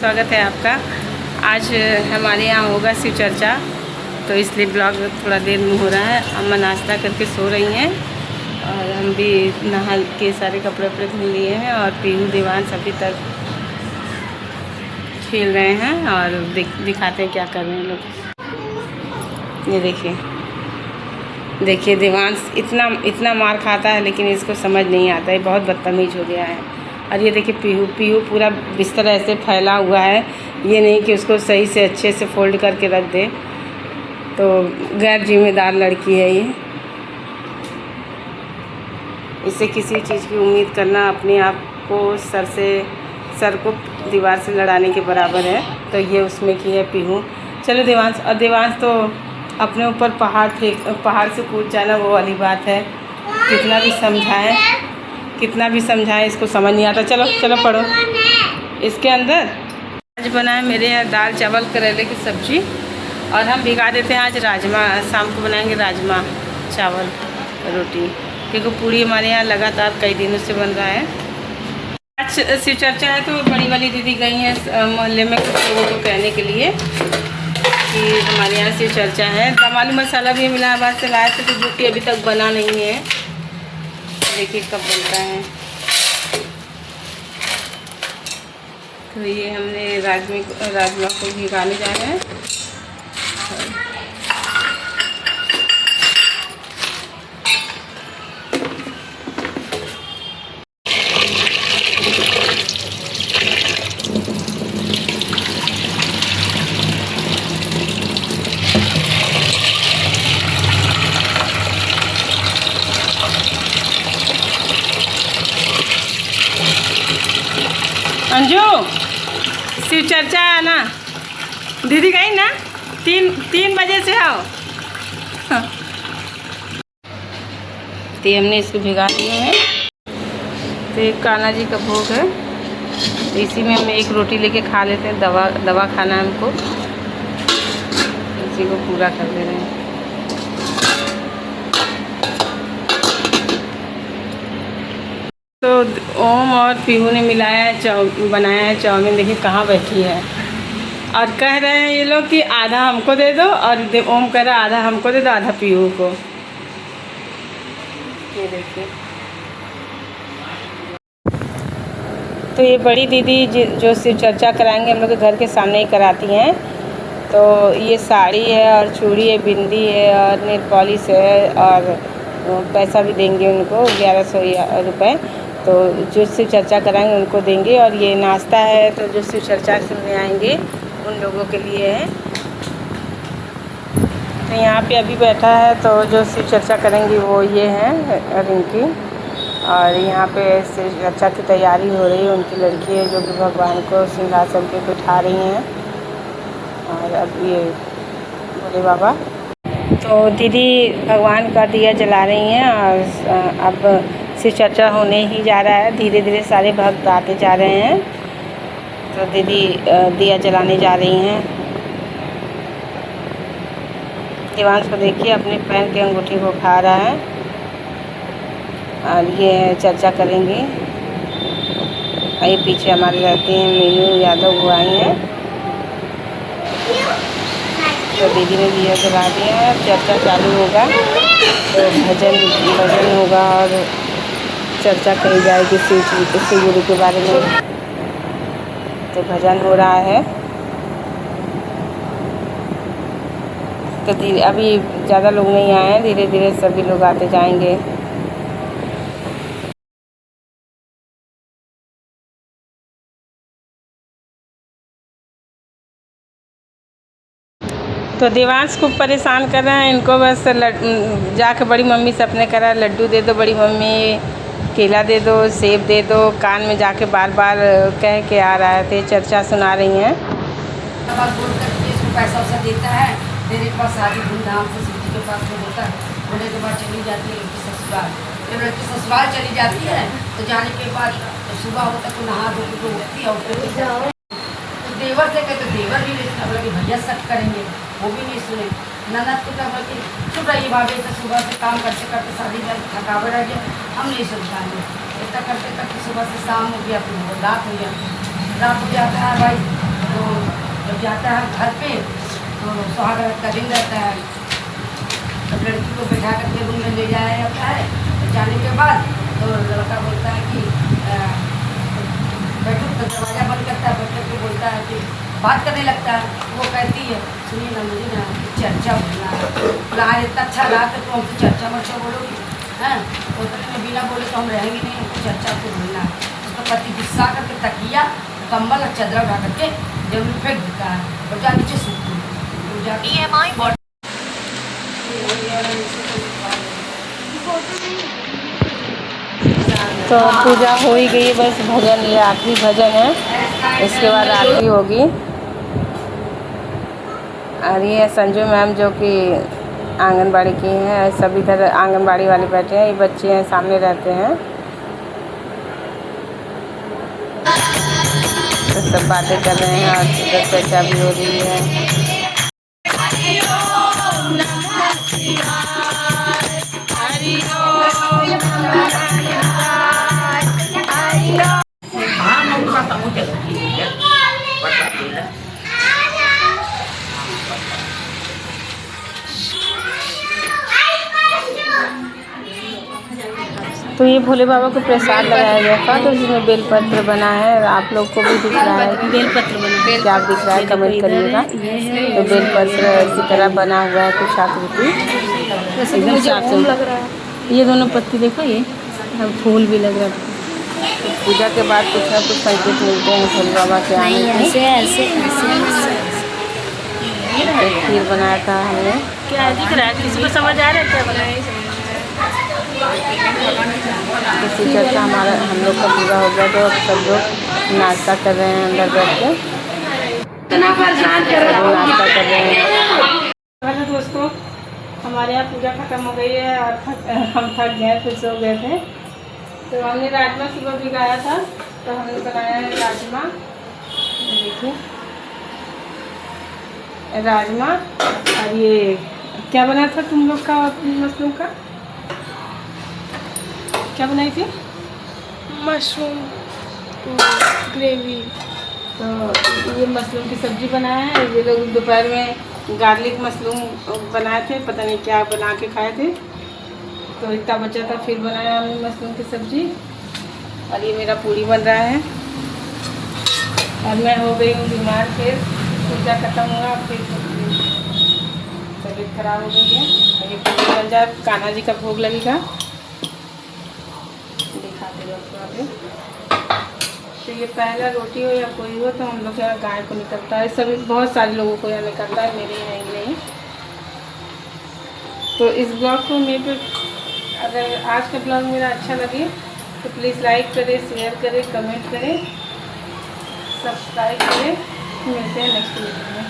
स्वागत है आपका। आज हमारे यहाँ होगा शिव चर्चा, तो इसलिए ब्लॉग थोड़ा देर में हो रहा है। अम्मा नाश्ता करके सो रही हैं और हम भी नहा के सारे कपड़े वपड़े धुल लिए हैं और पीहू देवांश अभी तक खेल रहे हैं और दिखाते हैं क्या कर रहे हैं लोग। ये देखिए देवांश इतना मार खाता है लेकिन इसको समझ नहीं आता है, बहुत बदतमीज़ हो गया है। और ये देखिए पीहू पूरा बिस्तर ऐसे फैला हुआ है, ये नहीं कि उसको सही से अच्छे से फोल्ड करके रख दे। तो गैर जिम्मेदार लड़की है ये। इससे किसी चीज़ की उम्मीद करना अपने आप को सर को दीवार से लड़ाने के बराबर है। तो ये उसमें की है पीहू। चलो देवांश, और देवांश तो अपने ऊपर पहाड़ से कूद जाना वो वाली बात है। कितना भी समझाएं इसको समझ नहीं आता। चलो पढ़ो। इसके अंदर आज बना है मेरे यहाँ दाल चावल करेले की सब्ज़ी, और हम भिगा देते हैं आज राजमा। शाम को बनाएंगे राजमा चावल रोटी, क्योंकि पूड़ी हमारे यहाँ लगातार कई दिनों से बन रहा है। आज शिव चर्चा है तो बड़ी वाली दीदी गई हैं मोहल्ले में कुछ लोगों को कहने के लिए कि हमारे यहाँ शिव चर्चा है। दम आलू मसाला भी इलाहाबाद से लाए थे, तो जो कि अभी तक बना नहीं है। देखिए कब बनता है। तो ये हमने राजमा को भिगाने जा रहे हैं। अंजू शिव चर्चा है ना, दीदी गई ना, 3 बजे से आओ। तो हमने इसको भिगा दिए हैं। तो एक कान्हा जी का भोग है, तो इसी में हम एक रोटी लेके खा लेते हैं। दवा खाना है हमको, इसी को पूरा कर दे रहे हैं। तो ओम और पीहू ने मिलाया है बनाया है चाउमीन। देखिए कहाँ बैठी है, और कह रहे हैं ये लोग कि आधा हमको दे दो, और ओम कह रहा है आधा हमको दे दो आधा पीहू को। ये देखिए। तो ये बड़ी दीदी जो शिव चर्चा कराएंगे हम लोग के घर के सामने ही कराती हैं। तो ये साड़ी है और चूड़ी है, बिंदी है और नेल पॉलिश है, और पैसा भी देंगे उनको 1100 रुपये। तो जो शिव चर्चा कराएंगे उनको देंगे। और ये नाश्ता है, तो जो शिव चर्चा सुनने आएंगे उन लोगों के लिए है। तो यहाँ पे अभी बैठा है, तो जो शिव चर्चा करेंगी वो ये हैं रिंकी। और यहाँ पे शिव चर्चा की तैयारी हो रही है। उनकी लड़की है जो कि भगवान को सिंहासन पे बिठा रही हैं। और अब ये भोले बाबा, तो दीदी भगवान का दिया जला रही हैं। और अब शिव चर्चा होने ही जा रहा है। धीरे धीरे सारे भक्त आते जा रहे हैं। तो दीदी दिया जलाने जा रही हैं। देवांश को देखिए अपने पैर के अंगूठी को खा रहा है। और ये चर्चा करेंगी। और ये पीछे हमारे रहते हैं मीनू यादव, वो आई हैं। तो दीदी ने दिया जला दिया है। चर्चा चालू होगा, तो भजन होगा और चर्चा कही जाएगी शिव गुरु के बारे में। तो भजन हो रहा है। तो अभी ज़्यादा लोग नहीं आए हैं, धीरे धीरे सभी लोग आते जाएंगे। तो देवांश को परेशान कर रहे हैं। इनको बस जाके बड़ी मम्मी से अपने कह रहा है लड्डू दे दो बड़ी मम्मी, केला दे दो, सेब दे दो। कान में जाके बार बार कह के आ रहा है। तो चर्चा सुना रही हैं। पैसा वैसा देता है, मेरे पास शादी धूमधाम से शिव जी के पास में होता है। होने के बाद चली जाती है लड़की ससुराल। जब लड़की ससुराल चली जाती है तो जाने के बाद तो सुबह होता है तो नहा धो के उठती है। तो देवर से कहते देवर भी नहीं सुना, कि भैया सब करेंगे, वो भी नहीं सुने। ननद को क्या बोलती चुप रहिए भाभी, से सुबह से काम करते करते शादी में थकावट आ गया, हम नहीं सुन पाएंगे। इतना करते करते सुबह से शाम हो गया, फिर रात हो गया। रात हो जाता है भाई तो जब जाता है घर पे तो सुहाग रात का दिन रहता है, तब लड़की को बैठा करके रूम में ले जाया जाता है। तो जाने के बाद तो लड़का बोलता है कि बैठो, तो दरवाज़ा बंद करता है, बैठ करके बोलता है कि बात करने लगता है। वो कहती है सुनिए ना, मुझे ना चर्चा बोलना है, बोला आज इतना अच्छा रहा तो तुम हमसे चर्चा वर्चा बोलोगी हैं, होटल में बिना बोले तो हम रहेंगे नहीं, हमको चर्चा को बोलना है। उसका पति गुस्सा करके तकिया कंबल और चादर उठा करके जमीन फेंक देता है और जा नीचे सूखती। तो पूजा हो ही गई, बस भजन, ये आखिरी भजन है, इसके बाद आरती होगी। और ये संजू मैम जो कि आंगनबाड़ी की हैं, सब इधर आंगनबाड़ी वाले बैठे हैं, ये बच्चे हैं सामने रहते हैं, तो सब बातें कर रहे हैं और इधर चर्चा भी हो रही है। तो ये भोले बाबा को प्रसाद लगाया गया था, तो इसमें बेलपत्र बना है, आप लोग को भी दिख रहा है, बेलपत्र बना, क्या दिख रहा है कमेंट करिएगा। तो बेलपत्र इसी तरह बना हुआ है, कुछ आकृति एकदम साफ लग रहा है। ये दोनों पत्ती देखो, ये फूल भी लग रहा है। तो पूजा के बाद कुछ ना कुछ संकेत मिलते हैं भोले बाबा के आने के। एक खीर बनाया था हमने, क्या दिख रहा है, किसी को समझ आ रहा है क्या बनाया। इसी चर्चा हमारा हम लोग का पूरा हो गया, तो अब सब लोग नाश्ता कर रहे हैं अंदर बैठ के, नाश्ता कर रहे हैं। हेलो दोस्तों, हमारे यहाँ पूजा खत्म हो गई है और हम थक गए, फिर सो गए थे। तो हमने राजमा सुबह भिगाया था, तो हमने बनाया है राजमा, देखिए राजमा। और ये क्या बना था तुम लोग का, मशरूम का क्या बनाई थी, मशरूम ग्रेवी। तो ये मशरूम की सब्ज़ी बनाया है। ये लोग दोपहर में गार्लिक मशरूम बनाए थे, पता नहीं क्या बना के खाए थे, तो इतना बचा था, फिर बनाया हमने मशरूम की सब्ज़ी। और ये मेरा पूरी बन रहा है। और मैं हो गई हूँ बीमार, फिर पूजा खत्म हुआ, फिर तबीयत खराब हो गई है। और ये पूरी बन जाए, कान्हा जी का भोग लगेगा, दिखाते हैं। तो ये पहला रोटी हो या कोई हो, तो हम लोग के यहाँ गाय को निकलता है, सभी बहुत सारे लोगों को यहाँ निकलता है, मेरे यहाँ ही नहीं। तो इस ब्लॉग को मेरे, अगर आज का ब्लॉग मेरा अच्छा लगे तो प्लीज़ लाइक करें, शेयर करें, कमेंट करें, सब्सक्राइब करें। मिलते हैं नेक्स्ट वीडियो में।